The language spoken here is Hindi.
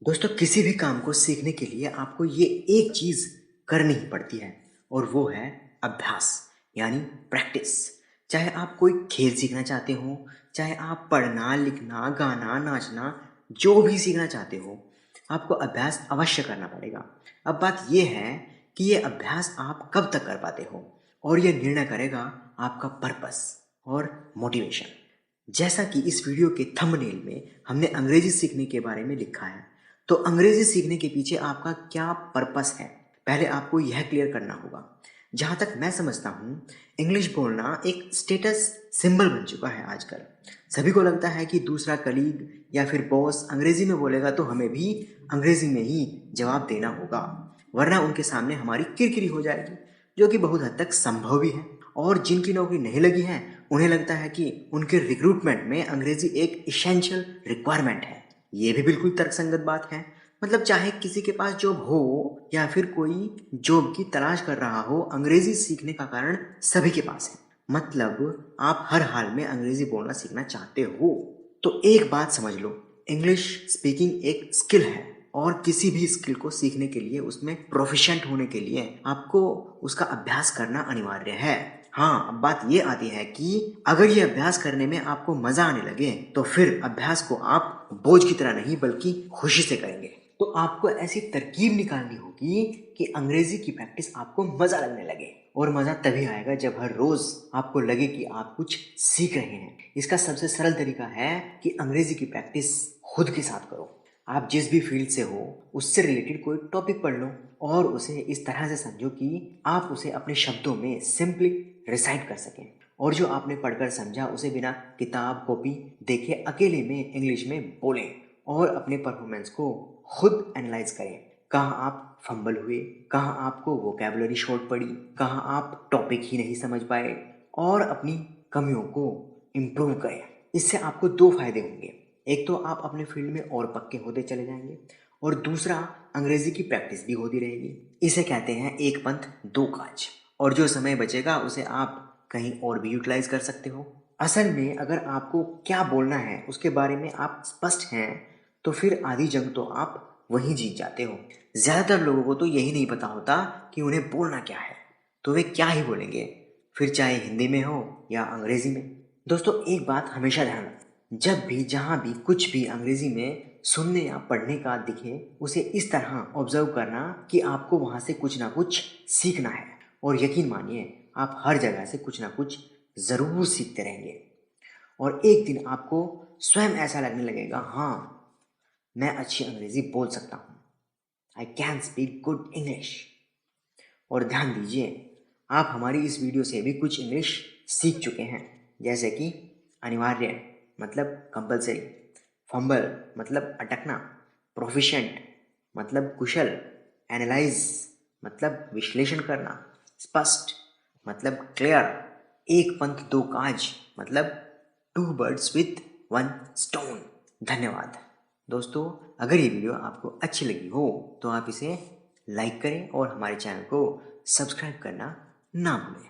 दोस्तों, किसी भी काम को सीखने के लिए आपको ये एक चीज़ करनी ही पड़ती है और वो है अभ्यास यानी प्रैक्टिस। चाहे आप कोई खेल सीखना चाहते हो, चाहे आप पढ़ना, लिखना, गाना, नाचना, जो भी सीखना चाहते हो, आपको अभ्यास अवश्य करना पड़ेगा। अब बात ये है कि ये अभ्यास आप कब तक कर पाते हो और ये निर्णय करेगा आपका पर्पस और मोटिवेशन। जैसा कि इस वीडियो के थंबनेल में हमने अंग्रेजी सीखने के बारे में लिखा है, तो अंग्रेजी सीखने के पीछे आपका क्या पर्पस है, पहले आपको यह क्लियर करना होगा। जहाँ तक मैं समझता हूँ, इंग्लिश बोलना एक स्टेटस सिंबल बन चुका है आजकल। सभी को लगता है कि दूसरा कलीग या फिर बॉस अंग्रेजी में बोलेगा तो हमें भी अंग्रेजी में ही जवाब देना होगा, वरना उनके सामने हमारी किरकिरी हो जाएगी, जो कि बहुत हद तक संभव भी है। और जिनकी नौकरी नहीं लगी है, उन्हें लगता है कि उनके रिक्रूटमेंट में अंग्रेजी एक इसेंशियल रिक्वायरमेंट है। ये भी बिल्कुल तर्कसंगत बात है। मतलब चाहे किसी के पास जॉब हो या फिर कोई जॉब की तलाश कर रहा हो, अंग्रेजी सीखने का कारण सभी के पास है। मतलब आप हर हाल में अंग्रेजी बोलना सीखना चाहते हो तो एक बात समझ लो, इंग्लिश स्पीकिंग एक स्किल है और किसी भी स्किल को सीखने के लिए, उसमें प्रोफिशिएंट होने के लिए आपको उसका अभ्यास करना अनिवार्य है। हाँ, अब बात ये आती है कि अगर ये अभ्यास करने में आपको मजा आने लगे तो फिर अभ्यास को आप बोझ की तरह नहीं बल्कि खुशी से करेंगे। तो आपको ऐसी तरकीब निकालनी होगी कि अंग्रेजी की प्रैक्टिस आपको मजा लगने लगे, और मजा तभी आएगा जब हर रोज आपको लगे कि आप कुछ सीख रहे हैं। इसका सबसे सरल तरीका है कि अंग्रेजी की प्रैक्टिस खुद के साथ करो। आप जिस भी फील्ड से हो उससे रिलेटेड कोई टॉपिक पढ़ लो और उसे इस तरह से समझो कि आप उसे अपने शब्दों में सिंपली रिसाइट कर सकें, और जो आपने पढ़कर समझा उसे बिना किताब कॉपी देखे अकेले में इंग्लिश में बोलें और अपने परफॉर्मेंस को खुद एनालाइज करें। कहाँ आप फंबल हुए, कहाँ आपको वोकैबुलरी शॉर्ट पड़ी, कहाँ आप टॉपिक ही नहीं समझ पाए, और अपनी कमियों को इम्प्रूव करें। इससे आपको दो फायदे होंगे। एक तो आप अपने फील्ड में और पक्के होते चले जाएंगे, और दूसरा अंग्रेजी की प्रैक्टिस भी होती रहेगी। इसे कहते हैं एक पंथ दो काज, और जो समय बचेगा उसे आप कहीं और भी यूटिलाइज कर सकते हो। असल में अगर आपको क्या बोलना है उसके बारे में आप स्पष्ट हैं तो फिर आधी जंग तो आप वहीं जीत जाते हो। ज़्यादातर लोगों को तो यही नहीं पता होता कि उन्हें बोलना क्या है, तो वे क्या ही बोलेंगे, फिर चाहे हिंदी में हो या अंग्रेजी में। दोस्तों, एक बात हमेशा ध्यान रखें, जब भी जहाँ भी कुछ भी अंग्रेजी में सुनने या पढ़ने का दिखे, उसे इस तरह ऑब्जर्व करना कि आपको वहाँ से कुछ ना कुछ सीखना है, और यकीन मानिए आप हर जगह से कुछ ना कुछ ज़रूर सीखते रहेंगे। और एक दिन आपको स्वयं ऐसा लगने लगेगा, हाँ, मैं अच्छी अंग्रेजी बोल सकता हूँ, I can speak good English. और ध्यान दीजिए, आप हमारी इस वीडियो से भी कुछ इंग्लिश सीख चुके हैं, जैसे कि अनिवार्य मतलब कंपलसरी, फंबल मतलब अटकना, प्रोफिशिएंट मतलब कुशल, एनालाइज मतलब विश्लेषण करना, स्पष्ट मतलब क्लियर, एक पंथ दो काज मतलब two birds with one stone. धन्यवाद। दोस्तों, अगर ये वीडियो आपको अच्छी लगी हो तो आप इसे लाइक करें और हमारे चैनल को सब्सक्राइब करना ना भूलें।